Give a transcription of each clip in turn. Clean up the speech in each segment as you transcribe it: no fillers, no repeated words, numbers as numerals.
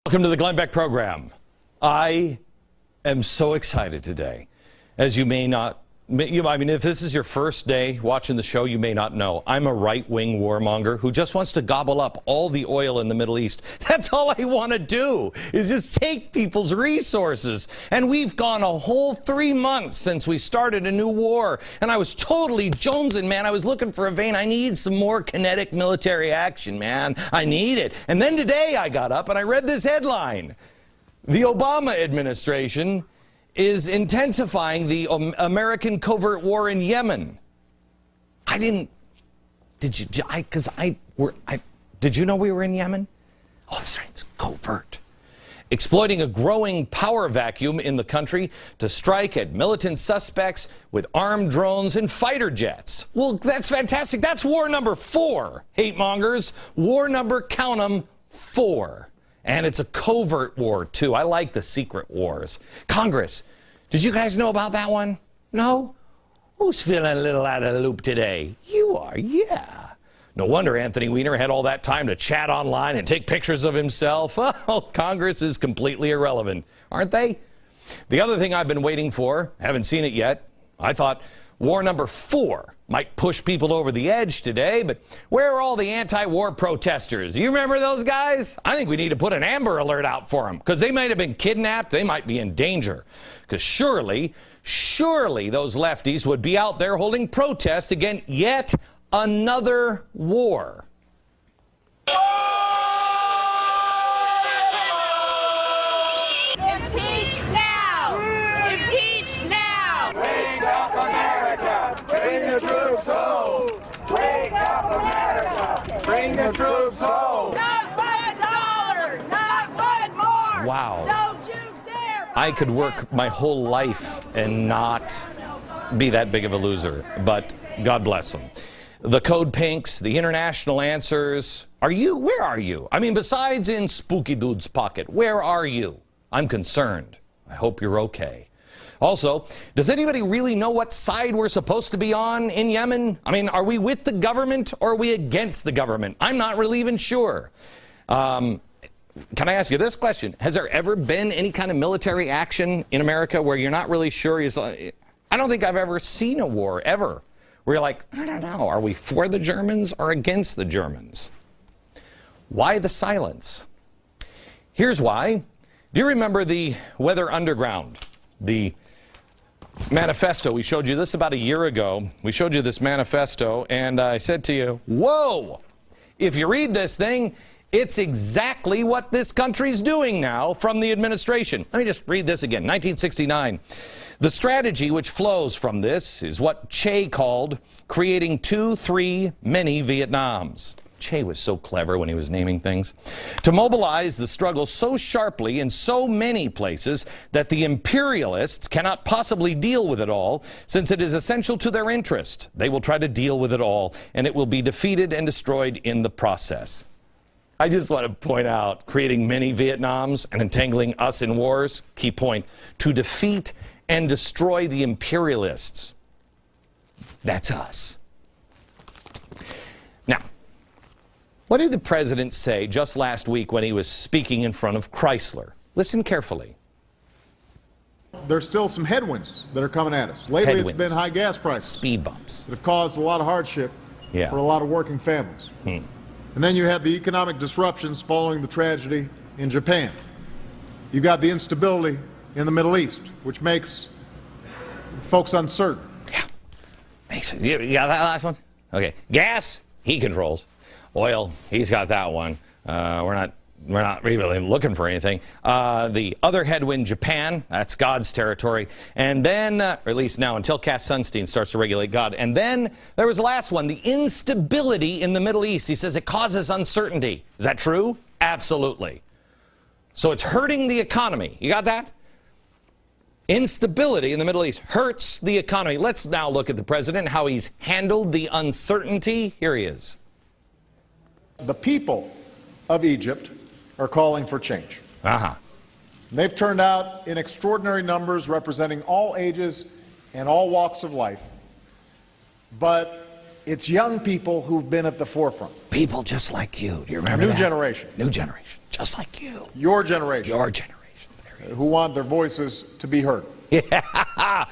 Welcome to the Glenn Beck program. I am so excited today. As you may not, if this is your first day watching the show, you may not know. I'm a right-wing warmonger who just wants to gobble up all the oil in the Middle East. That's all I want to do, is just take people's resources. And we've gone a whole 3 months since we started a new war. And I was totally jonesing, man. I was looking for a vein. I need some more kinetic military action, man. I need it. And then today I got up and I read this headline. The Obama administration is intensifying the American covert war in Yemen. Did you know we were in Yemen? Oh, that's right, it's covert. Exploiting a growing power vacuum in the country to strike at militant suspects with armed drones and fighter jets. Well, that's fantastic. That's war number 4, hate mongers. War number, count 'em, 4. And it's a covert war, too. I like the secret wars. Congress, did you guys know about that one? No? Who's feeling a little out of the loop today? You are, yeah. No wonder Anthony Weiner had all that time to chat online and take pictures of himself. Oh, Congress is completely irrelevant, aren't they? The other thing I've been waiting for, haven't seen it yet, I thought war number 4 might push people over the edge today, but where are all the anti-war protesters? You remember those guys? I think we need to put an Amber Alert out for them, because they might have been kidnapped, they might be in danger. Because surely those lefties would be out there holding protests against yet another war. Impeach now! Impeach now! Wake up, America! Bring the troops home! Wake up, America! Bring the troops home! Not $1! Not one more! Wow. Don't you dare! I could work my whole life and not be that big of a loser, but God bless them. The Code Pinks, the international answers. Where are you? I mean, besides in Spooky Dude's pocket, where are you? I'm concerned. I hope you're okay. Also, does anybody really know what side we're supposed to be on in Yemen? I mean, are we with the government or are we against the government? I'm not really even sure. Can I ask you this question? Has there ever been any kind of military action in America where you're not really sure? I don't think I've ever seen a war, ever, where you're like, I don't know, are we for the Germans or against the Germans? Why the silence? Here's why. Do you remember the Weather Underground, the manifesto? We showed you this about a year ago. We showed you this manifesto, and I said to you, whoa, if you read this thing, it's exactly what this country's doing now from the administration. Let me just read this again. 1969. The strategy which flows from this is what Che called creating 2, 3, many Vietnams. Che was so clever when he was naming things. To mobilize the struggle so sharply in so many places that the imperialists cannot possibly deal with it all, since it is essential to their interest. They will try to deal with it all, and it will be defeated and destroyed in the process. I just want to point out, creating many Vietnams and entangling us in wars, key point, to defeat and destroy the imperialists. That's us. Now, what did the president say just last week when he was speaking in front of Chrysler? Listen carefully. There's still some headwinds that are coming at us. Lately, it's been high gas prices. Speed bumps. That have caused a lot of hardship for a lot of working families. And then you have the economic disruptions following the tragedy in Japan. You've got the instability in the Middle East, which makes folks uncertain. Yeah. Makes it. You got that last one? Okay. Gas, he controls. Oil, he's got that one. We're not really looking for anything. The other headwind, Japan, that's God's territory. And then, or at least now, until Cass Sunstein starts to regulate God. And then there was the last one, the instability in the Middle East. He says it causes uncertainty. Is that true? Absolutely. So it's hurting the economy. You got that? Instability in the Middle East hurts the economy. Let's now look at the president, how he's handled the uncertainty. Here he is. The people of Egypt are calling for change. They've turned out in extraordinary numbers representing all ages and all walks of life. But it's young people who've been at the forefront. People just like you. Do you remember New that? generation. New generation. Just like you. Your generation. Your generation. Who want their voices to be heard. Yeah.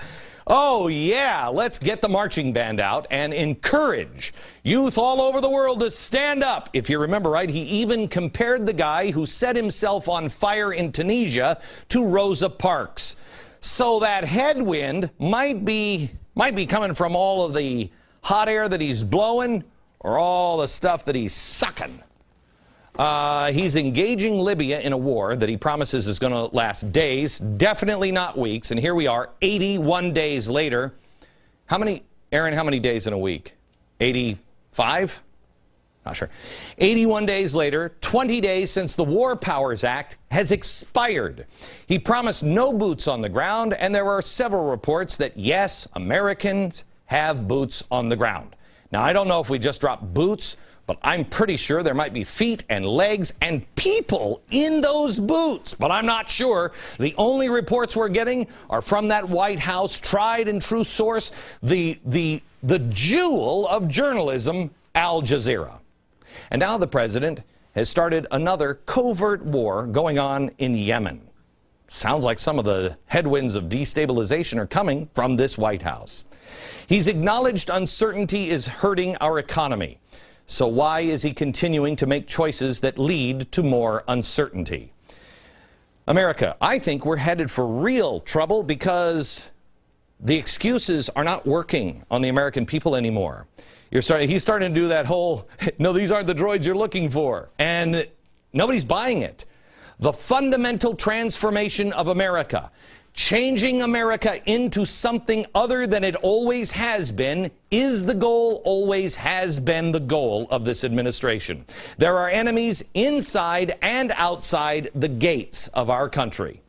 Oh, yeah. Let's get the marching band out and encourage youth all over the world to stand up. If you remember right, he even compared the guy who set himself on fire in Tunisia to Rosa Parks. So that headwind might be coming from all of the hot air that he's blowing or all the stuff that he's sucking. He's engaging Libya in a war that he promises is going to last days, definitely not weeks. And here we are, 81 days later. How many days in a week? 85? Not sure. 81 days later, 20 days since the War Powers Act has expired. He promised no boots on the ground, and there are several reports that, yes, Americans have boots on the ground. Now, I don't know if we just dropped boots, but I'm pretty sure there might be feet and legs and people in those boots. But I'm not sure. The only reports we're getting are from that White House tried and true source, the jewel of journalism, Al Jazeera. And now the president has started another covert war going on in Yemen. Sounds like some of the headwinds of destabilization are coming from this White House. He's acknowledged uncertainty is hurting our economy. So why is he continuing to make choices that lead to more uncertainty? America, I think we're headed for real trouble because the excuses are not working on the American people anymore. He's starting to do that whole, no, these aren't the droids you're looking for. And nobody's buying it. The fundamental transformation of America, changing America into something other than it always has been, is the goal, always has been the goal of this administration. There are enemies inside and outside the gates of our country.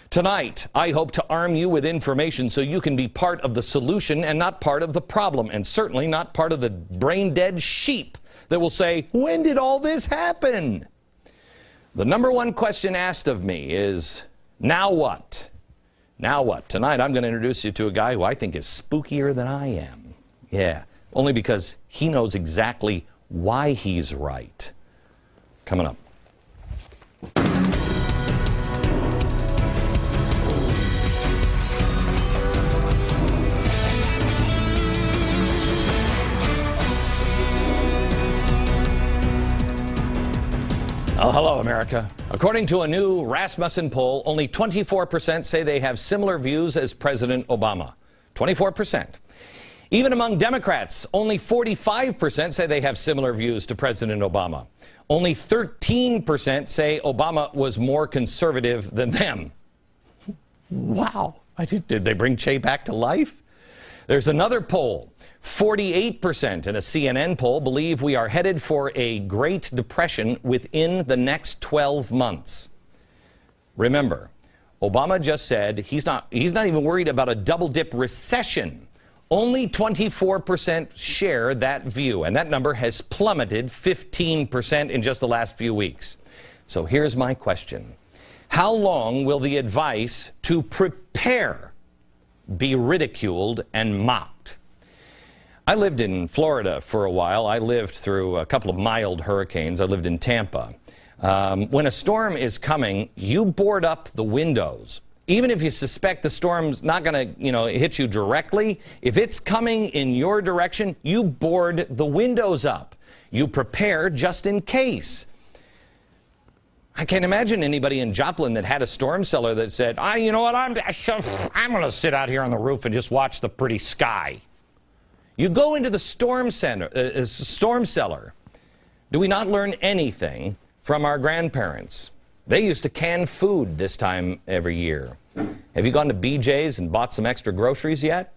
Tonight, I hope to arm you with information so you can be part of the solution and not part of the problem, and certainly not part of the brain-dead sheep that will say, when did all this happen? The number one question asked of me is, now what? Now what? Tonight, I'm going to introduce you to a guy who I think is spookier than I am. Yeah, only because he knows exactly why he's right. Coming up. Oh, hello, America. According to a new Rasmussen poll, only 24% say they have similar views as President Obama. 24%. Even among Democrats, only 45% say they have similar views to President Obama. Only 13% say Obama was more conservative than them. Wow. Did they bring Che back to life? There's another poll. 48% in a CNN poll believe we are headed for a Great Depression within the next 12 months. Remember, Obama just said he's not even worried about a double-dip recession. Only 24% share that view, and that number has plummeted 15% in just the last few weeks. So here's my question. How long will the advice to prepare be ridiculed and mocked? I lived in Florida for a while. I lived through a couple of mild hurricanes. I lived in Tampa. When a storm is coming, you board up the windows. Even if you suspect the storm's not going to, hit you directly, if it's coming in your direction, you board the windows up. You prepare just in case. I can't imagine anybody in Joplin that had a storm cellar that said, you know what, I'm going to sit out here on the roof and just watch the pretty sky. You go into the storm cellar. Do we not learn anything from our grandparents? They used to can food this time every year. Have you gone to BJ's and bought some extra groceries yet?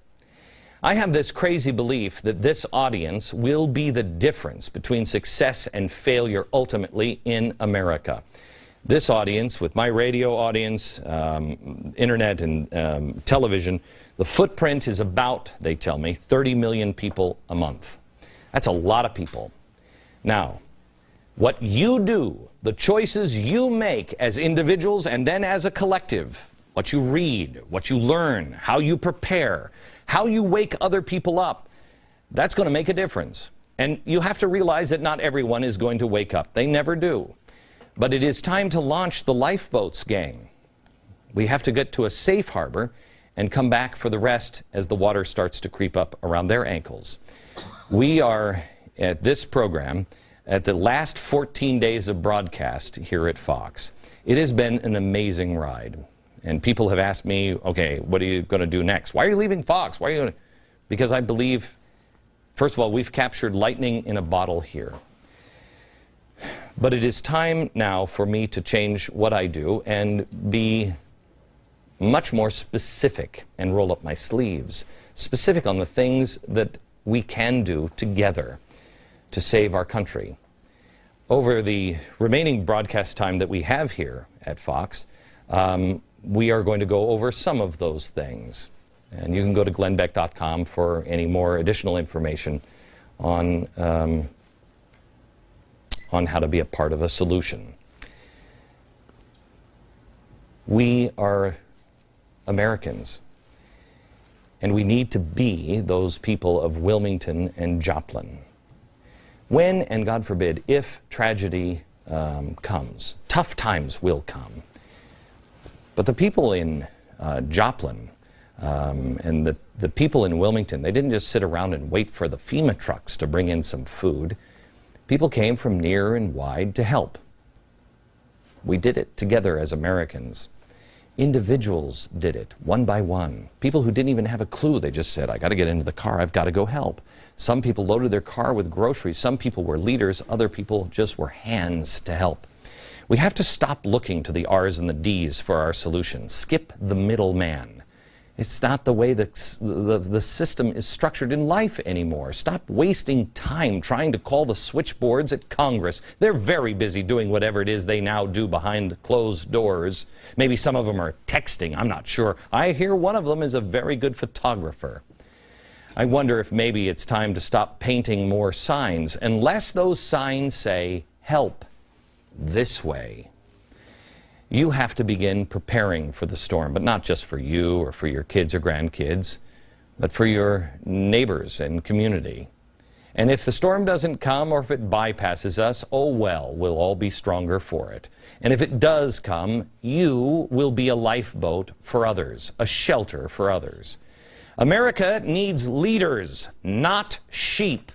I have this crazy belief that this audience will be the difference between success and failure ultimately in America. This audience, with my radio audience, internet and television, the footprint is about, they tell me, 30 million people a month. That's a lot of people. Now, what you do, the choices you make as individuals and then as a collective, what you read, what you learn, how you prepare, how you wake other people up, That's going to make a difference. And you have to realize that not everyone is going to wake up. They never do. But it is time to launch the lifeboats, gang. We have to get to a safe harbor and come back for the rest as the water starts to creep up around their ankles. We are, at this program, at the last 14 days of broadcast here at Fox. It has been an amazing ride. And people have asked me, okay, what are you going to do next? Why are you leaving Fox? Why are you going to... Because I believe, first of all, we've captured lightning in a bottle here. But it is time now for me to change what I do and be much more specific and roll up my sleeves. Specific on the things that we can do together to save our country. Over the remaining broadcast time that we have here at Fox, we are going to go over some of those things. And you can go to glennbeck.com for any more additional information on how to be a part of a solution. We are Americans, and we need to be those people of Wilmington and Joplin. When, and God forbid, if tragedy comes, tough times will come. But the people in Joplin and the people in Wilmington, they didn't just sit around and wait for the FEMA trucks to bring in some food. People came from near and wide to help. We did it together as Americans. Individuals did it, one by one. People who didn't even have a clue, they just said, I got to get into the car, I've got to go help. Some people loaded their car with groceries, some people were leaders, other people just were hands to help. We have to stop looking to the R's and the D's for our solution. Skip the middleman. It's not the way the system is structured in life anymore. Stop wasting time trying to call the switchboards at Congress. They're very busy doing whatever it is they now do behind closed doors. Maybe some of them are texting, I'm not sure. I hear one of them is a very good photographer. I wonder if maybe it's time to stop painting more signs, unless those signs say, help this way. You have to begin preparing for the storm, but not just for you or for your kids or grandkids, but for your neighbors and community. And if the storm doesn't come or if it bypasses us, oh well, we'll all be stronger for it. And if it does come, you will be a lifeboat for others, a shelter for others. America needs leaders, not sheep.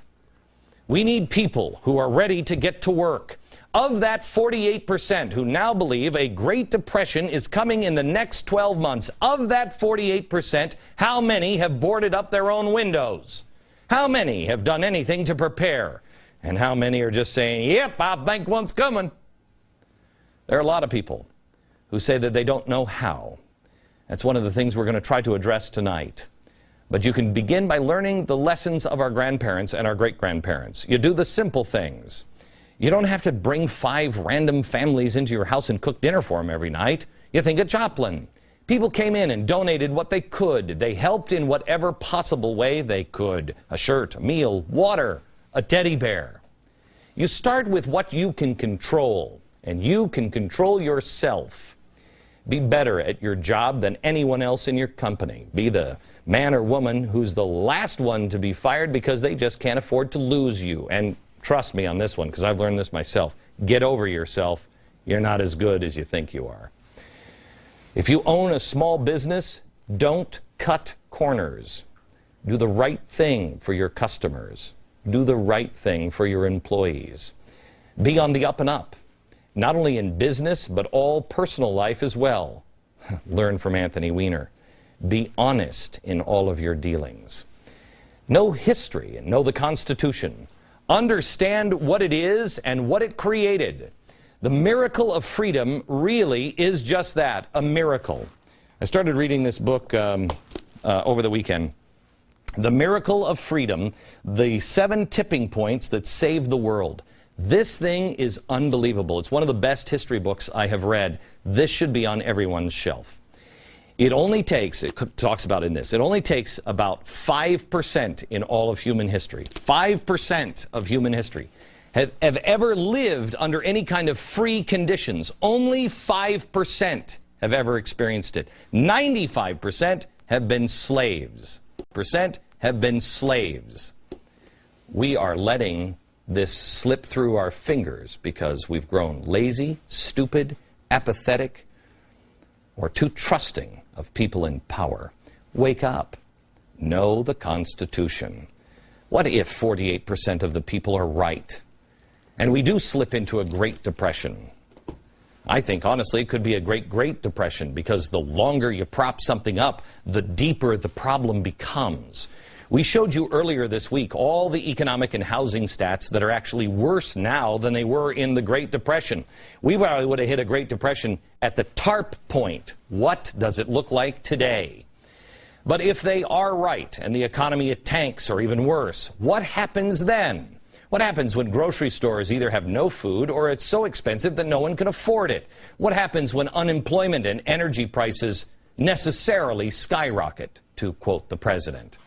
We need people who are ready to get to work. Of that 48% who now believe a Great Depression is coming in the next 12 months, of that 48%, how many have boarded up their own windows? How many have done anything to prepare? And how many are just saying, yep, I think one's coming? There are a lot of people who say that they don't know how. That's one of the things we're going to try to address tonight. But you can begin by learning the lessons of our grandparents and our great-grandparents. You do the simple things. You don't have to bring 5 random families into your house and cook dinner for them every night. You think of Joplin. People came in and donated what they could. They helped in whatever possible way they could. A shirt, a meal, water, a teddy bear. You start with what you can control, and you can control yourself. Be better at your job than anyone else in your company. Be the man or woman who's the last one to be fired because they just can't afford to lose you. And trust me on this one, because I've learned this myself. Get over yourself. You're not as good as you think you are. If you own a small business, don't cut corners. Do the right thing for your customers. Do the right thing for your employees. Be on the up and up, not only in business, but all personal life as well. Learn from Anthony Weiner. Be honest in all of your dealings. Know history and know the Constitution. Understand what it is and what it created. The miracle of freedom really is just that, a miracle. I started reading this book over the weekend. The Miracle of Freedom, the 7 tipping points that saved the world. This thing is unbelievable. It's one of the best history books I have read. This should be on everyone's shelf. It only takes, it talks about in this, it only takes about 5% in all of human history. 5% of human history have ever lived under any kind of free conditions. Only 5% have ever experienced it. 95% have been slaves. Percent have been slaves. we are letting this slip through our fingers because we've grown lazy, stupid, apathetic, or too trusting of people in power. Wake up. Know the Constitution. What if 48% of the people are right? And we do slip into a Great Depression. I think, honestly, it could be a Great Depression, because the longer you prop something up, the deeper the problem becomes. We showed you earlier this week all the economic and housing stats that are actually worse now than they were in the Great Depression. We probably would have hit a Great Depression at the TARP point. What does it look like today? But if they are right and the economy tanks or even worse, what happens then? What happens when grocery stores either have no food or it's so expensive that no one can afford it? What happens when unemployment and energy prices necessarily skyrocket, to quote the president?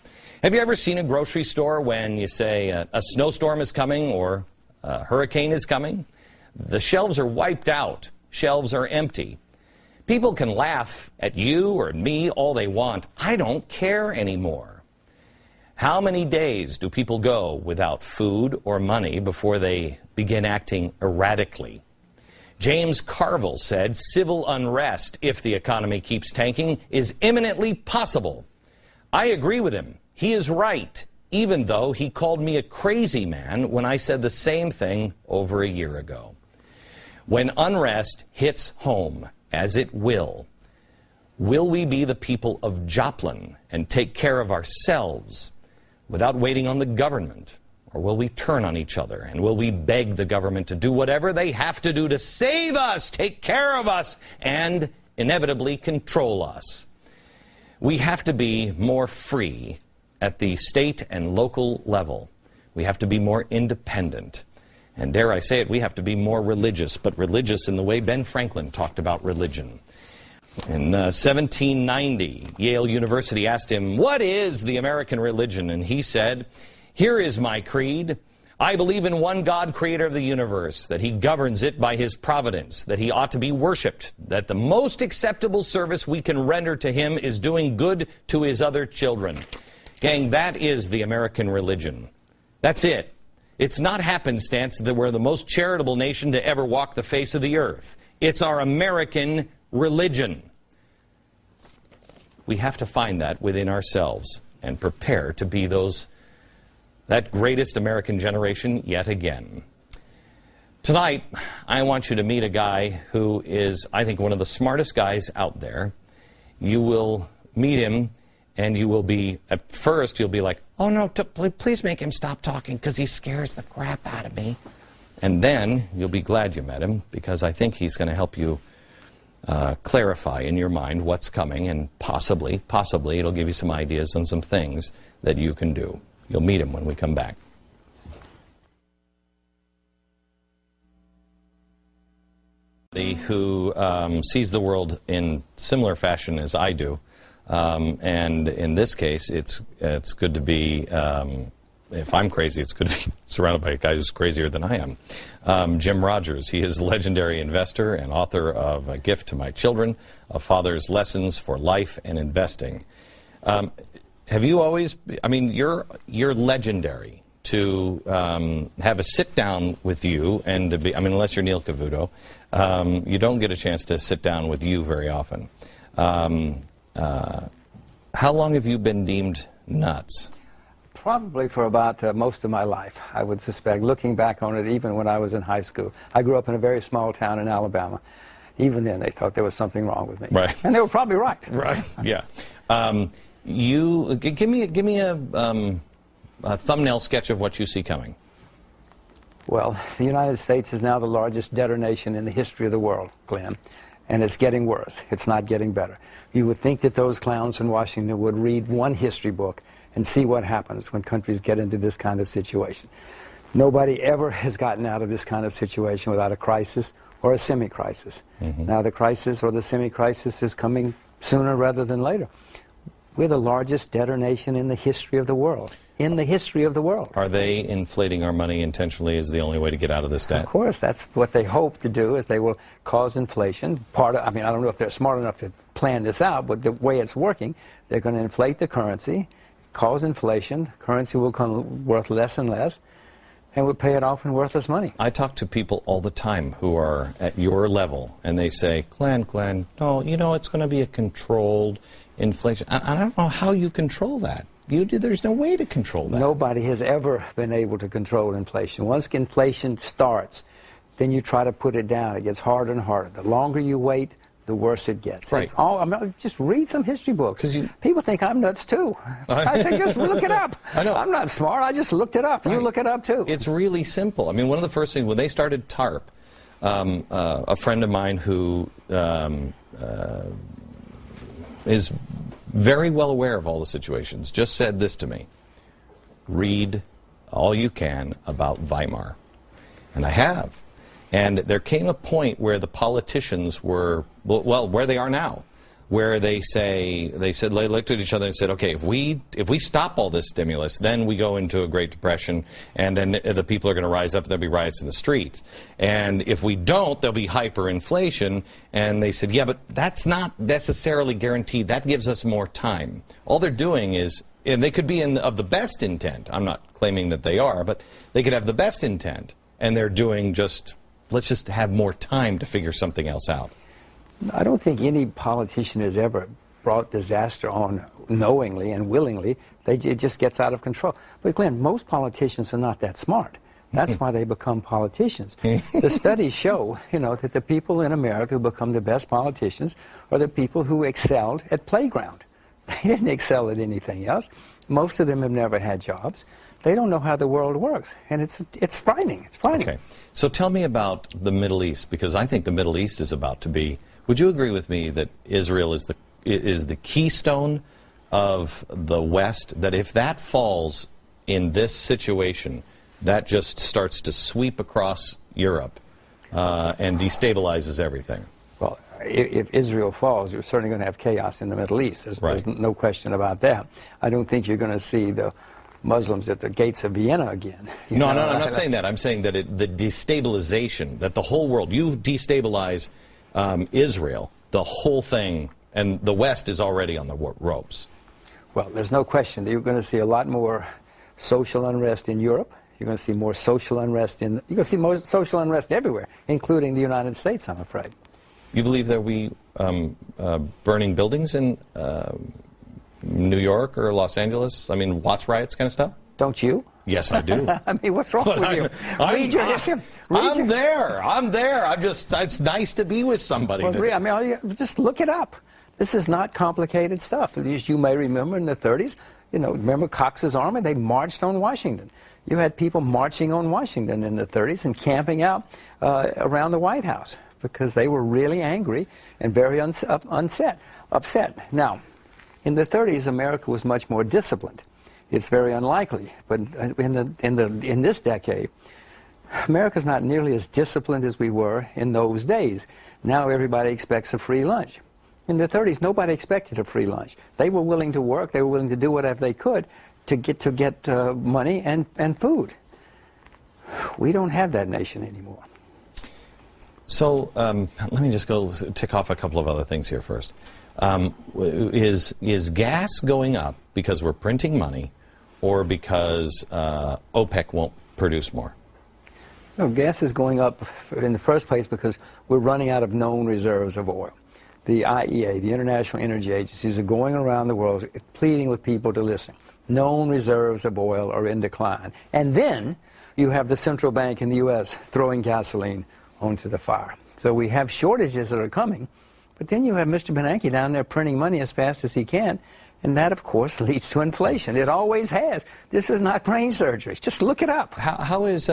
Have you ever seen a grocery store when you say a snowstorm is coming or a hurricane is coming? The shelves are wiped out. Shelves are empty. People can laugh at you or at me all they want. I don't care anymore. How many days do people go without food or money before they begin acting erratically? James Carville said civil unrest, if the economy keeps tanking, is imminently possible. I agree with him. He is right, even though he called me a crazy man when I said the same thing over a year ago. When unrest hits home, as it will we be the people of Joplin and take care of ourselves without waiting on the government? Or will we turn on each other, and will we beg the government to do whatever they have to do to save us, take care of us, and inevitably control us? We have to be more free at the state and local level. We have to be more independent. And dare I say it, we have to be more religious, but religious in the way Ben Franklin talked about religion. In 1790, Yale University asked him, "What is the American religion?" And he said, "Here is my creed. I believe in one God, creator of the universe, that he governs it by his providence, that he ought to be worshipped, that the most acceptable service we can render to him is doing good to his other children." Gang, that is the American religion. That's it. It's not happenstance that we're the most charitable nation to ever walk the face of the earth. It's our American religion. We have to find that within ourselves and prepare to be that greatest American generation yet again. Tonight, I want you to meet a guy who is, I think, one of the smartest guys out there. You will meet him, and you will be, at first, you'll be like, "Oh no, please make him stop talking because he scares the crap out of me." And then you'll be glad you met him, because I think he's going to help you clarify in your mind what's coming, and possibly it'll give you some ideas on some things that you can do. You'll meet him when we come back. Who sees the world in similar fashion as I do. And in this case, it's good to be, if I'm crazy, it's good to be surrounded by a guy who's crazier than I am. Jim Rogers, he is a legendary investor and author of A Gift to My Children, A Father's Lessons for Life and Investing. Have you always, I mean, you're legendary. To have a sit down with you and to be, I mean, unless you're Neil Cavuto, you don't get a chance to sit down with you very often. How long have you been deemed nuts? Probably for about most of my life, I would suspect, looking back on it, even when I was in high school. I grew up in a very small town in Alabama. Even then, they thought there was something wrong with me. Right. And they were probably right. Right, yeah. Give me a thumbnail sketch of what you see coming. Well, the United States is now the largest debtor nation in the history of the world, Glenn. And it's getting worse. It's not getting better. You would think that those clowns in Washington would read one history book and see what happens when countries get into this kind of situation. Nobody ever has gotten out of this kind of situation without a crisis or a semi-crisis. Mm-hmm. Now the crisis or the semi-crisis is coming sooner rather than later. We're the largest debtor nation in the history of the world. In the history of the world. Are they inflating our money intentionally as the only way to get out of this debt? Of course, that's what they hope to do, is they will cause inflation. I mean, I don't know if they're smart enough to plan this out, but the way it's working, they're going to inflate the currency, cause inflation. Currency will come worth less and less, and we'll pay it off in worthless money. I talk to people all the time who are at your level, and they say, Glenn, no, you know, it's going to be a controlled inflation. I don't know how you control that. There's no way to control that. Nobody has ever been able to control inflation. Once inflation starts, then you try to put it down. It gets harder and harder. The longer you wait, the worse it gets. Right. Just read some history books. People think I'm nuts too. I say, just look it up. I know. I'm not smart. I just looked it up. Right. You look it up too. It's really simple. I mean, one of the first things, when they started TARP, a friend of mine who is very well aware of all the situations just said this to me: read all you can about Weimar. And I have. And there came a point where the politicians were, well, where they are now, where they looked at each other and said, okay, if we stop all this stimulus, then we go into a Great Depression, and then the people are going to rise up, there'll be riots in the streets. And if we don't, there'll be hyperinflation. And they said, yeah, but that's not necessarily guaranteed. That gives us more time. All they're doing is, and they could be of the best intent. I'm not claiming that they are, but they could have the best intent, and they're doing just, let's just have more time to figure something else out. I don't think any politician has ever brought disaster on knowingly and willingly. It just gets out of control. But Glenn, most politicians are not that smart. That's why they become politicians. The studies show, that the people in America who become the best politicians are the people who excelled at playground. They didn't excel at anything else. Most of them have never had jobs. They don't know how the world works, and it's frightening. It's frightening. Okay, so tell me about the Middle East, because I think the Middle East is about to be. Would you agree with me that Israel is the keystone of the West? That if that falls in this situation, that just starts to sweep across Europe and destabilizes everything. Well, if Israel falls, you're certainly going to have chaos in the Middle East. There's no question about that. I don't think you're going to see the Muslims at the gates of Vienna again. No, I'm not saying that. I'm saying that the destabilization, that the whole world, you destabilize Israel, the whole thing, and the West is already on the ropes. Well, there's no question that you're going to see a lot more social unrest in Europe. You're going to see more social unrest you're going to see more social unrest everywhere, including the United States, I'm afraid. You believe there will be burning buildings in New York or Los Angeles? I mean, Watts riots kind of stuff? Don't you? Yes, I do. I mean, what's wrong with you? Read your history. I'm there. It's nice to be with somebody. Well, just look it up. This is not complicated stuff. As you may remember in the 30s, remember Cox's Army? They marched on Washington. You had people marching on Washington in the 30s and camping out around the White House because they were really angry and very upset. Now, in the 30s, America was much more disciplined. It's very unlikely, but in this decade, America's not nearly as disciplined as we were in those days. Now everybody expects a free lunch. In the 30s, nobody expected a free lunch. They were willing to work. They were willing to do whatever they could to get money and food. We don't have that nation anymore. So let me just go tick off a couple of other things here first. Is gas going up because we're printing money, or because OPEC won't produce more? No, gas is going up in the first place because we're running out of known reserves of oil. The IEA, the International Energy Agencies, are going around the world pleading with people to listen. Known reserves of oil are in decline. And then you have the central bank in the U.S. throwing gasoline onto the fire. So we have shortages that are coming, but then you have Mr. Bernanke down there printing money as fast as he can, and that, of course, leads to inflation. It always has. This is not brain surgery. Just look it up. How did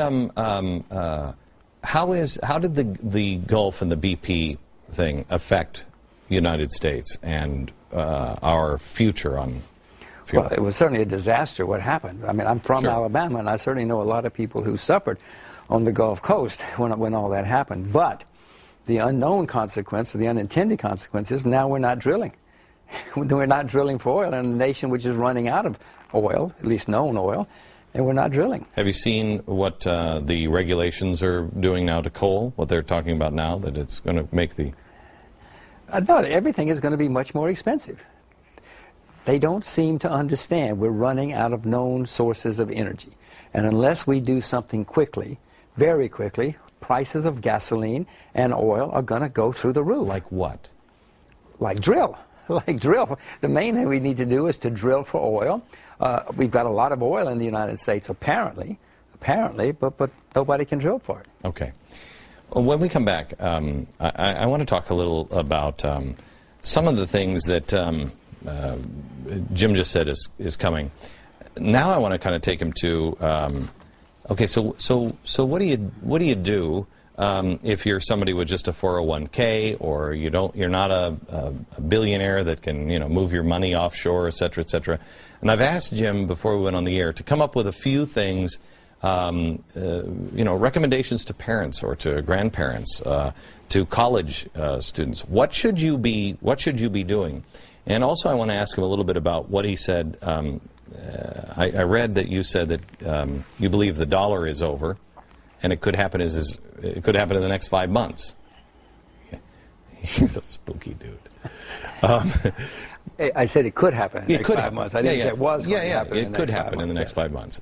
the Gulf and the BP thing affect the United States and our future on fuel? Well, it was certainly a disaster what happened. I mean, I'm from Alabama, and I certainly know a lot of people who suffered on the Gulf Coast when all that happened. But the unknown consequence, or the unintended consequence, is now we're not drilling. We're not drilling for oil in a nation which is running out of oil, at least known oil, and we're not drilling. Have you seen what the regulations are doing now to coal, what they're talking about now, that it's going to make the... No, everything is going to be much more expensive. They don't seem to understand we're running out of known sources of energy. And unless we do something quickly, very quickly, prices of gasoline and oil are going to go through the roof. Like what? Like drill. Like drill. The main thing we need to do is to drill for oil. We've got a lot of oil in the United States, apparently, but nobody can drill for it. Okay. When we come back, I want to talk a little about some of the things that Jim just said is coming. Now I want to kind of take him to okay. So what do you do if you're somebody with just a 401k, or you're not a billionaire that can move your money offshore, et cetera, et cetera. And I've asked Jim before we went on the air to come up with a few things. Recommendations to parents or to grandparents, to college students. What should you be doing? And also, I want to ask him a little bit about what he said. I read that you said that you believe the dollar is over, and it could happen in the next 5 months. He's a spooky dude. I said it could happen in the next 5 months. I didn't say it was going to happen. It could happen in the next 5 months.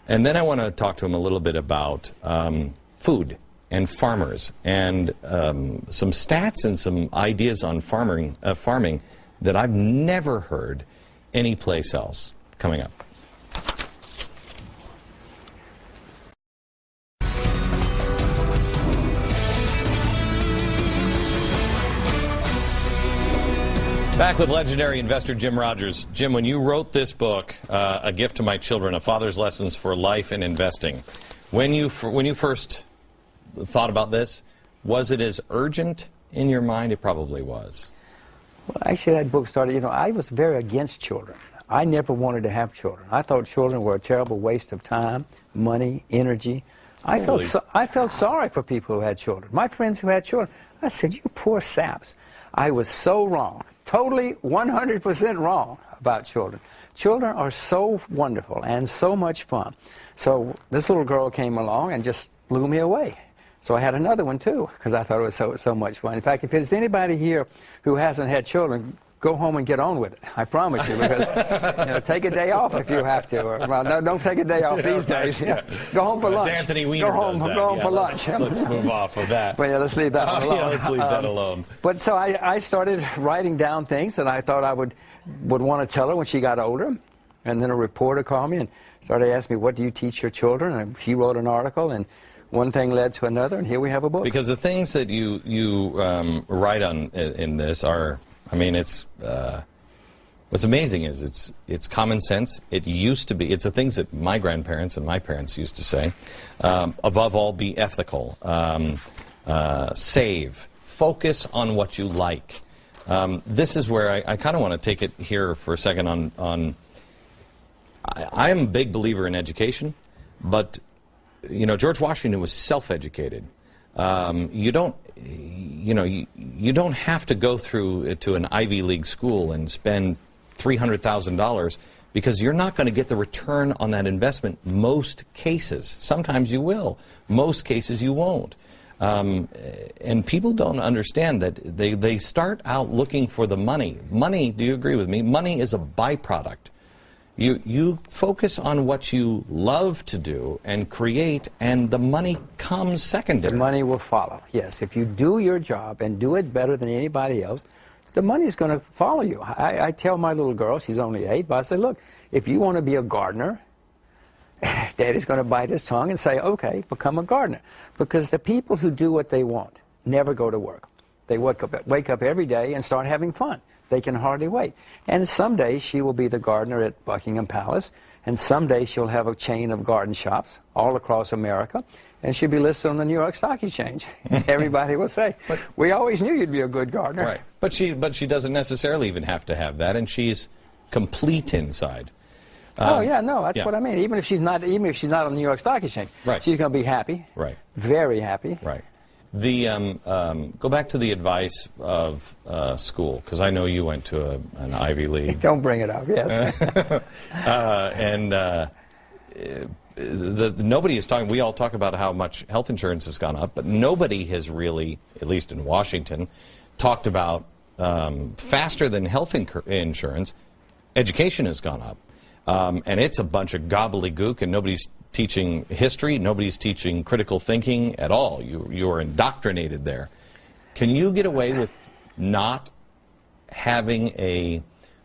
And then I want to talk to him a little bit about food and farmers, and some stats and some ideas on farming that I've never heard anyplace else. Coming up. Back with legendary investor Jim Rogers. Jim, when you wrote this book, A Gift to My Children, A Father's Lessons for Life and Investing, when you first thought about this, was it as urgent in your mind? It probably was. Well, actually, that book started, I was very against children. I never wanted to have children. I thought children were a terrible waste of time, money, energy. I felt sorry for people who had children. My friends who had children, I said, you poor saps. I was so wrong. Totally 100% wrong about children. Children are so wonderful and so much fun. So this little girl came along and just blew me away. So I had another one too, because I thought it was so much fun. In fact, if there's anybody here who hasn't had children, go home and get on with it. I promise you, because take a day off if you have to. Or, well, no, don't take a day off these days. Yeah. Go home for lunch. Anthony Weiner go home for lunch. Let's move off of that. But yeah, let's leave that alone. Yeah, let's leave that alone. But so I started writing down things that I thought I would want to tell her when she got older. And then a reporter called me and started asking me, what do you teach your children? And she wrote an article, and one thing led to another, and here we have a book. Because the things that you write on in this are, it's what's amazing is it's common sense. It used to be. It's the things that my grandparents and my parents used to say. Above all, be ethical. Save. Focus on what you like. This is where I kind of want to take it here for a second on I am a big believer in education, but George Washington was self-educated. You don't have to go through to an Ivy League school and spend $300,000, because you're not going to get the return on that investment most cases. Sometimes you will. Most cases you won't. And people don't understand that they start out looking for the money. Money, do you agree with me? Money is a byproduct. You focus on what you love to do and create, and the money comes secondary. The money will follow, yes. If you do your job and do it better than anybody else, the money is going to follow you. I tell my little girl, she's only 8, but I say, look, if you want to be a gardener, Daddy's going to bite his tongue and say, okay, become a gardener. Because the people who do what they want never go to work. They wake up every day and start having fun. They can hardly wait. And someday she will be the gardener at Buckingham Palace, and someday she'll have a chain of garden shops all across America, and she'll be listed on the New York Stock Exchange. Everybody will say, we always knew you'd be a good gardener. Right. But she doesn't necessarily even have to have that, and she's complete inside. Oh yeah, no, that's what I mean. Even if she's not on the New York Stock Exchange, right, she's going to be happy. Right. Very happy. Right. Go back to the advice of school, because I know you went to an Ivy League. Don't bring it up, yes. Nobody is talking, we all talk about how much health insurance has gone up, but nobody has really, at least in Washington, talked about faster than health insurance, education has gone up, and it's a bunch of gobbledygook, and nobody's teaching history, nobody's teaching critical thinking at all. You are indoctrinated there. Can you get away with not having a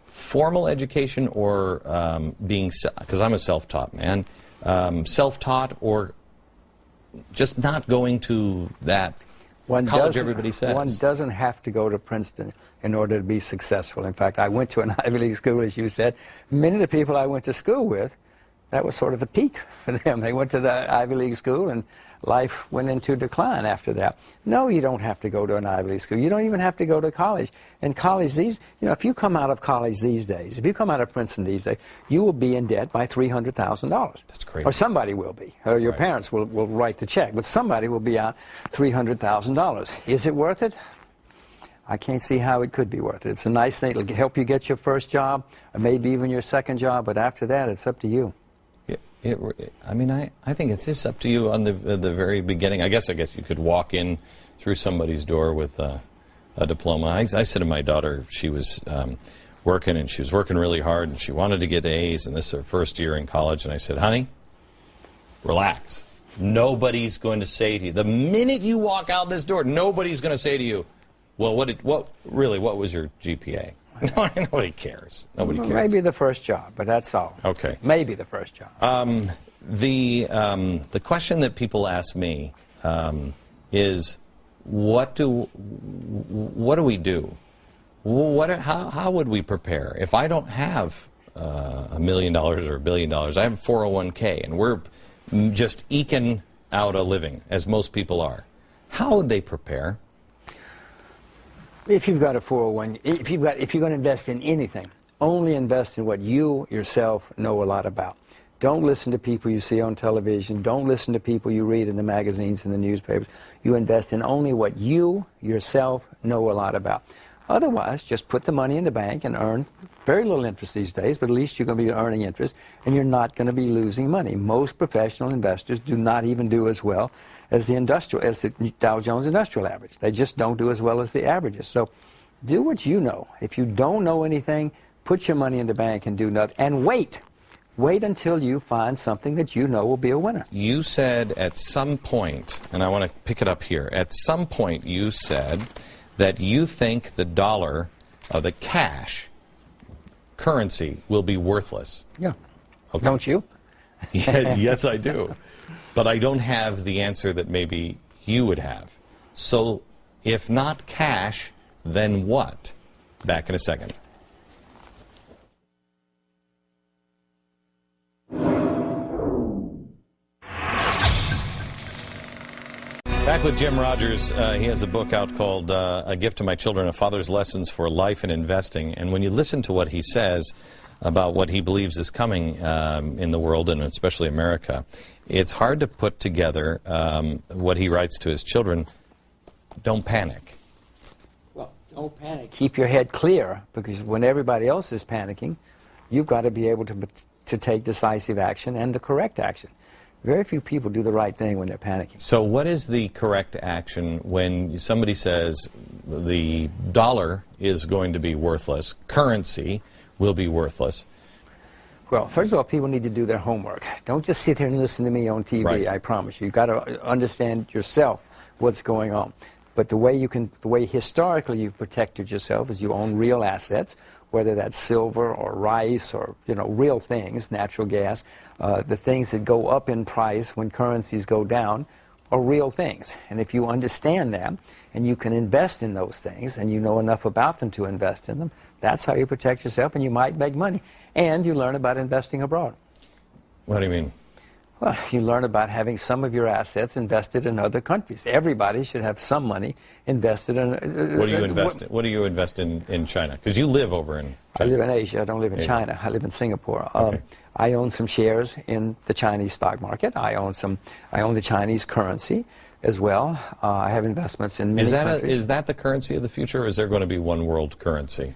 formal education, or being, because I'm a self-taught man, self-taught, or just not going to that college everybody says? One doesn't have to go to Princeton in order to be successful. In fact, I went to an Ivy League school, as you said. Many of the people I went to school with, that was sort of the peak for them. They went to the Ivy League school, and life went into decline after that. No, you don't have to go to an Ivy League school. You don't even have to go to college. In college, if you come out of college these days, if you come out of Princeton these days, you will be in debt by $300,000. That's crazy. Or somebody will be. Or your parents will write the check. But somebody will be out $300,000. Is it worth it? I can't see how it could be worth it. It's a nice thing. It'll help you get your first job, or maybe even your second job. But after that, it's up to you. I mean, I think it's just up to you on the very beginning. I guess you could walk in through somebody's door with a diploma. I said to my daughter, she was working, and she was working really hard, and she wanted to get A's, and this is her first year in college, and I said, honey, relax. Nobody's going to say to you, the minute you walk out this door, nobody's going to say to you, well, what was your GPA? Nobody cares. Nobody cares. Maybe the first job, but that's all. Okay. Maybe the first job. The question that people ask me is, what do we do? How would we prepare? If I don't have $1 million or $1 billion, I have a 401k, and we're just eking out a living, as most people are. How would they prepare? If you've got a 401, if you're going to invest in anything, only invest in what you yourself know a lot about. Don't listen to people you see on television. Don't listen to people you read in the magazines and the newspapers. You invest in only what you yourself know a lot about. Otherwise, just put the money in the bank and earn very little interest these days, but at least you're going to be earning interest, and you're not going to be losing money. Most professional investors do not even do as well as the Dow Jones Industrial Average. They just don't do as well as the averages. So do what you know. If you don't know anything, put your money in the bank and do nothing. And wait. Wait until you find something that you know will be a winner. You said at some point, and I want to pick it up here, at some point you said that you think the dollar, the cash currency, will be worthless. Yeah. Okay. Don't you? Yeah, yes, I do. But I don't have the answer that maybe you would have. So if not cash, then what? Back in a second. Back with Jim Rogers. He has a book out called A Gift to My Children, A Father's Lessons for Life and Investing. And when you listen to what he says about what he believes is coming in the world, and especially America, it's hard to put together what he writes to his children. Don't panic. Well, don't panic. Keep your head clear, because when everybody else is panicking, you've got to be able to take decisive action and the correct action. Very few people do the right thing when they're panicking. So what is the correct action when somebody says the dollar is going to be worthless, currency will be worthless? Well, first of all, people need to do their homework. Don't just sit here and listen to me on TV, right. I promise you. You've got to understand yourself what's going on. But the way historically you've protected yourself is you own real assets, whether that's silver or rice or, real things, natural gas. The things that go up in price when currencies go down are real things. And if you understand them and you can invest in those things and you know enough about them to invest in them, that's how you protect yourself, and you might make money. And you learn about investing abroad. What do you mean? Well, you learn about having some of your assets invested in other countries. Everybody should have some money invested in... What do you invest in? What do you invest in China? Because you live over in China. I live in Asia. I don't live in China. I live in Singapore. Okay. I own some shares in the Chinese stock market. I own the Chinese currency as well. I have investments in many countries. Is that the currency of the future, or is there going to be one world currency?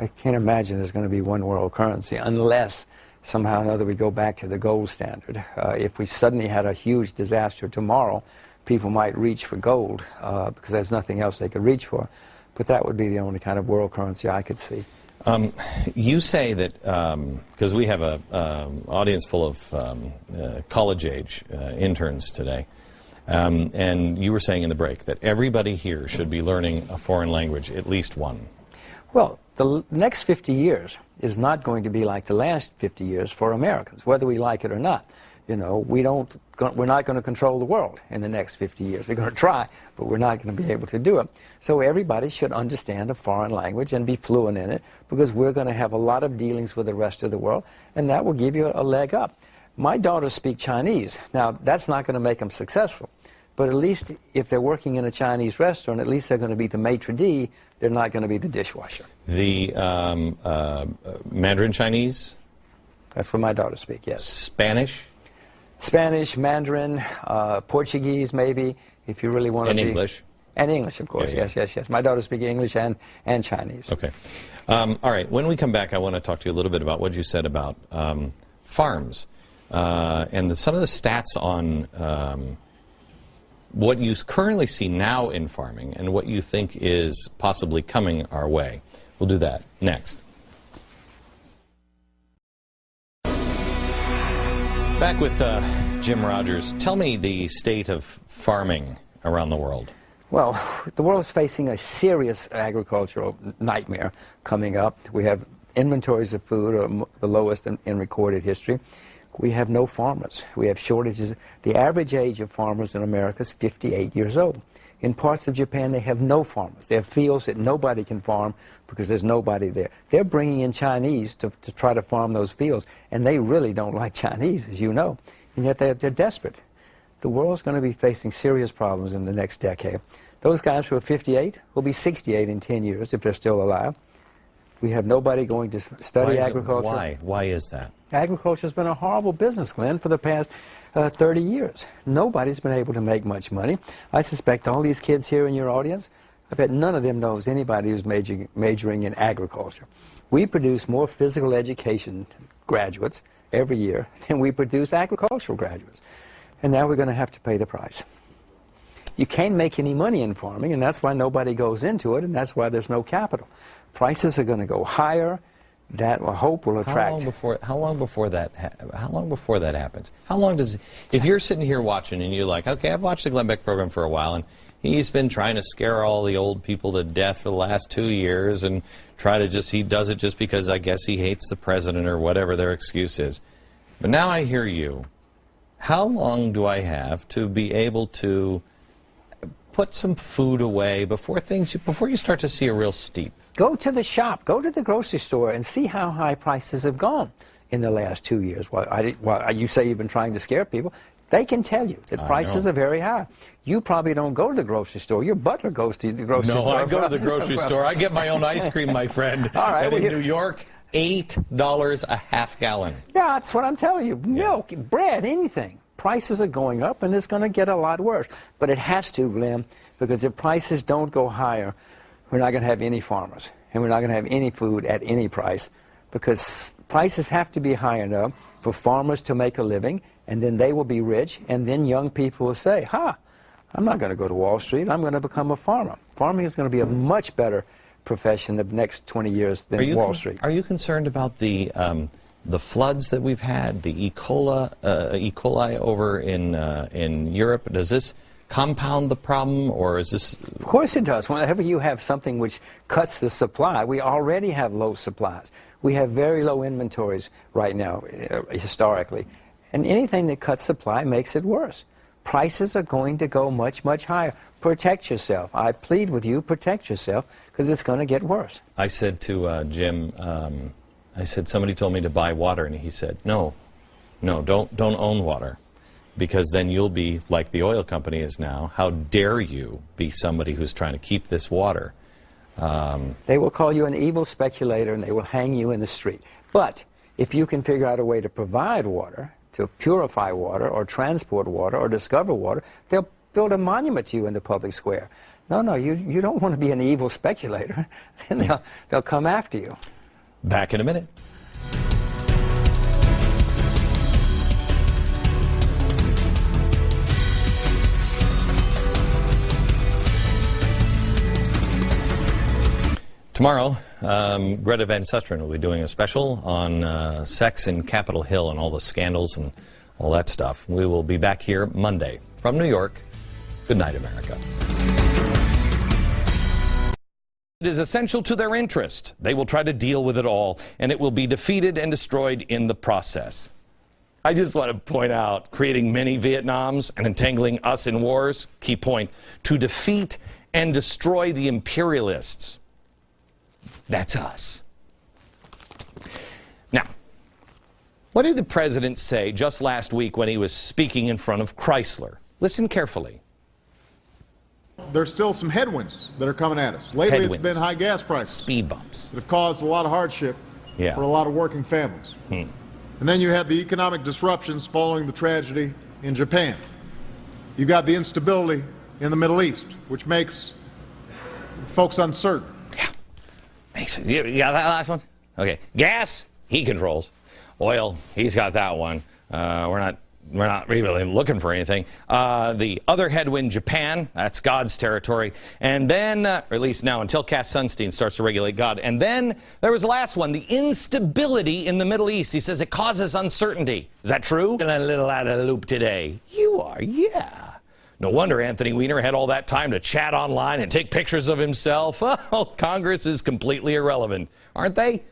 I can't imagine there's going to be one world currency unless somehow or another we go back to the gold standard. If we suddenly had a huge disaster tomorrow, people might reach for gold because there's nothing else they could reach for. But that would be the only kind of world currency I could see. You say that, because we have an audience full of college-age interns today, and you were saying in the break that everybody here should be learning a foreign language, at least one. Well, the next 50 years is not going to be like the last 50 years for Americans, whether we like it or not. You know, we're not going to control the world in the next 50 years. We're going to try, but we're not going to be able to do it. So everybody should understand a foreign language and be fluent in it, because we're going to have a lot of dealings with the rest of the world, and that will give you a leg up. My daughters speak Chinese. Now, that's not going to make them successful, but at least if they're working in a Chinese restaurant, at least they're going to be the maitre d', they're not going to be the dishwasher. The Mandarin Chinese? That's what my daughters speak, yes. Spanish? Spanish, Mandarin, Portuguese maybe, if you really want to be. And English? And English, of course, yeah. yes. My daughters speak English and Chinese. Okay. All right, when we come back, I want to talk to you a little bit about what you said about farms and some of the stats on what you currently see now in farming and what you think is possibly coming our way. We'll do that next. Back with Jim Rogers. Tell me the state of farming around the world. Well, the world is facing a serious agricultural nightmare coming up. We have inventories of food are the lowest in recorded history. We have no farmers. We have shortages. The average age of farmers in America is 58 years old. In parts of Japan, they have no farmers. They have fields that nobody can farm because there's nobody there. They're bringing in Chinese to try to farm those fields, and they really don't like Chinese, as you know, and yet they're desperate. The world's going to be facing serious problems in the next decade. Those guys who are 58 will be 68 in 10 years if they're still alive. We have nobody going to study agriculture. Why? Why is that? Agriculture has been a horrible business, Glenn, for the past 30 years. Nobody's been able to make much money. I suspect all these kids here in your audience, I bet none of them knows anybody who's majoring in agriculture. We produce more physical education graduates every year than we produce agricultural graduates. And now we're going to have to pay the price. You can't make any money in farming, and that's why nobody goes into it, and that's why there's no capital. Prices are going to go higher. That, I hope, will attract. How long before that happens? How long does, if you're sitting here watching and you're like, okay, I've watched the Glenn Beck program for a while, and he's been trying to scare all the old people to death for the last 2 years, and he does it just because I guess he hates the president or whatever their excuse is. But now I hear you. How long do I have to be able to put some food away before you start to see a real steep? Go to the shop, go to the grocery store, and see how high prices have gone in the last 2 years. While you say you've been trying to scare people, they can tell you that prices are very high. You probably don't go to the grocery store. Your butler goes to the grocery store. No, I go to the grocery store. I get my own ice cream, my friend. All right, and in New York, $8 a half gallon. Yeah, that's what I'm telling you. Milk, bread, anything. Prices are going up, and it's going to get a lot worse. But it has to, Glenn, because if prices don't go higher, we're not going to have any farmers, and we're not going to have any food at any price, because prices have to be high enough for farmers to make a living, and then they will be rich, and then young people will say, I'm not going to go to Wall Street, I'm going to become a farmer. Farming is going to be a much better profession the next 20 years than Wall Street. Are you concerned about the floods that we've had, the E. coli over in Europe? Does this compound the problem, or is this... Of course it does. Whenever you have something which cuts the supply, we already have low supplies. We have very low inventories right now, historically. And anything that cuts supply makes it worse. Prices are going to go much, much higher. Protect yourself. I plead with you, protect yourself, because it's going to get worse. I said to Jim, I said, somebody told me to buy water, and he said, no, don't own water, because then you'll be like the oil company is now. How dare you be somebody who's trying to keep this water? They will call you an evil speculator, and they will hang you in the street. But if you can figure out a way to provide water, to purify water, or transport water, or discover water, they'll build a monument to you in the public square. No, you don't want to be an evil speculator. Then they'll come after you. Back in a minute. Tomorrow, Greta Van Susteren will be doing a special on sex in Capitol Hill and all the scandals and all that stuff. We will be back here Monday from New York. Good night, America. It is essential to their interest. They will try to deal with it all, and it will be defeated and destroyed in the process. I just want to point out, creating many Vietnams and entangling us in wars, key point, to defeat and destroy the imperialists. That's us. Now, what did the president say just last week when he was speaking in front of Chrysler? Listen carefully. There's still some headwinds that are coming at us. Lately, it's been high gas prices. Speed bumps. That have caused a lot of hardship for a lot of working families. And then you have the economic disruptions following the tragedy in Japan. You've got the instability in the Middle East, which makes folks uncertain. You got that last one? Okay. Gas, he controls. Oil, he's got that one. We're not really looking for anything. The other headwind, Japan, that's God's territory. And then, or at least now, until Cass Sunstein starts to regulate God. And then there was the last one, the instability in the Middle East. He says it causes uncertainty. Is that true? A little out of the loop today. You are, yeah. No wonder Anthony Weiner had all that time to chat online and take pictures of himself. Oh, Congress is completely irrelevant, aren't they?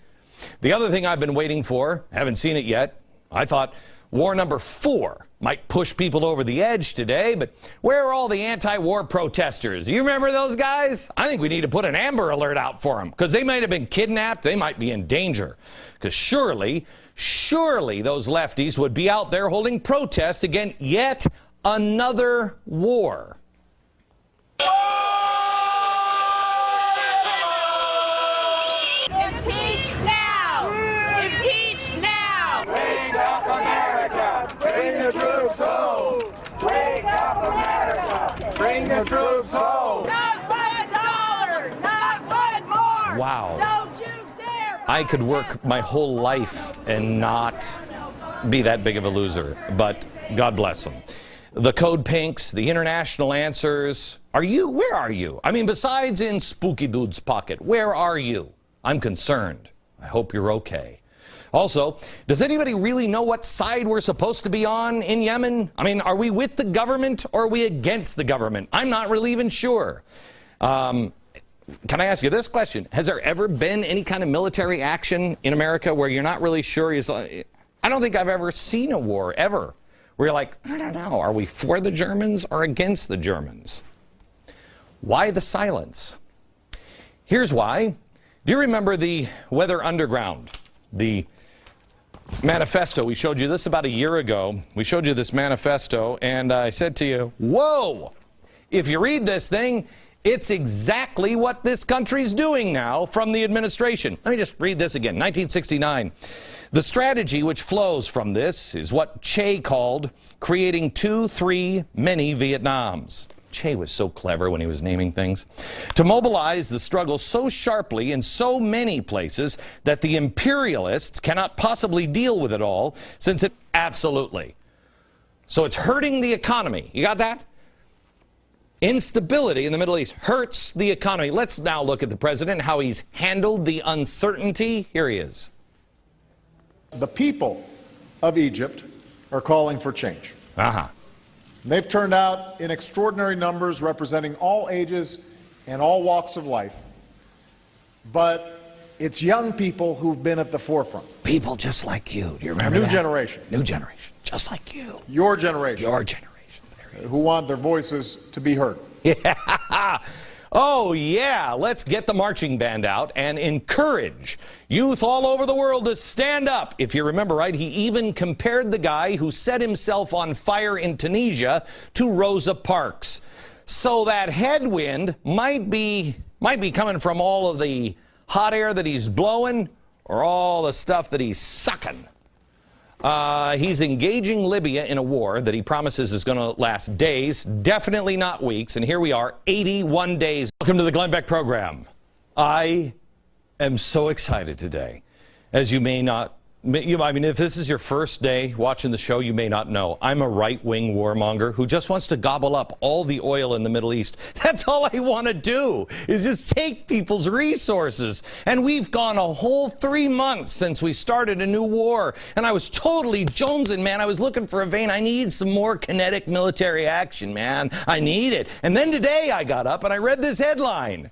The other thing I've been waiting for, haven't seen it yet, I thought war number 4 might push people over the edge today, but where are all the anti-war protesters? You remember those guys? I think we need to put an Amber Alert out for them, because they might have been kidnapped, they might be in danger. Because surely those lefties would be out there holding protests against yet another war. Impeach now! Impeach now! Wake up, America! Bring the troops home! Wake up, America! Bring the troops home! Not $1! Not one more! Wow. Don't you dare! I could work my whole life and not be that big of a loser, but God bless them. The Code Pinks, the international answers. Where are you? I mean, besides in Spooky Dude's pocket, where are you? I'm concerned. I hope you're okay. Also, does anybody really know what side we're supposed to be on in Yemen? I mean, are we with the government or are we against the government? I'm not really even sure. Can I ask you this question? Has there ever been any kind of military action in America where you're not really sure? I don't think I've ever seen a war, ever. Where you're like, I don't know, are we for the Germans or against the Germans? Why the silence? Here's why. Do you remember the Weather Underground, the manifesto? We showed you this about a year ago. We showed you this manifesto, and I said to you, whoa, if you read this thing, it's exactly what this country's doing now from the administration. Let me just read this again, 1969. The strategy which flows from this is what Che called creating 2, 3, many Vietnams. Che was so clever when he was naming things. To mobilize the struggle so sharply in so many places that the imperialists cannot possibly deal with it all, since it absolutely. So it's hurting the economy. You got that? Instability in the Middle East hurts the economy. Let's now look at the president, how he's handled the uncertainty. Here he is. The people of Egypt are calling for change. They've turned out in extraordinary numbers, representing all ages and all walks of life. But it's young people who've been at the forefront. People just like you. Do you remember that? New generation. New generation, just like you. Your generation. Your generation. Who want their voices to be heard. Yeah. Oh, yeah. Let's get the marching band out and encourage youth all over the world to stand up. If you remember right, he even compared the guy who set himself on fire in Tunisia to Rosa Parks. So that headwind might be coming from all of the hot air that he's blowing or all the stuff that he's sucking. He's engaging Libya in a war that he promises is going to last days, definitely not weeks. And here we are, 81 days. Welcome to the Glenn Beck program. I am so excited today. As you may not I mean, if this is your first day watching the show, you may not know. I'm a right-wing warmonger who just wants to gobble up all the oil in the Middle East. That's all I want to do, is just take people's resources. And we've gone a whole 3 months since we started a new war. And I was totally jonesing, man. I was looking for a vein. I need some more kinetic military action, man. I need it. And then today I got up and I read this headline.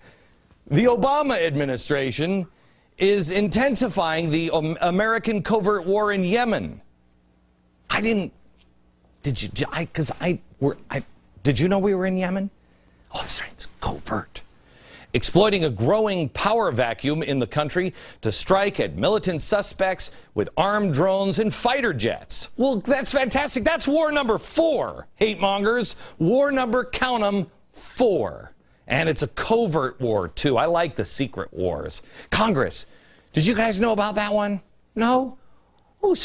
The Obama administration is intensifying the American covert war in Yemen. Did you know we were in Yemen? Oh, that's right, it's covert. Exploiting a growing power vacuum in the country to strike at militant suspects with armed drones and fighter jets. Well, that's fantastic. That's war number 4, hate mongers. War number, count 'em, 4. And it's a covert war, too. I like the secret wars. Congress, did you guys know about that one? No? Who's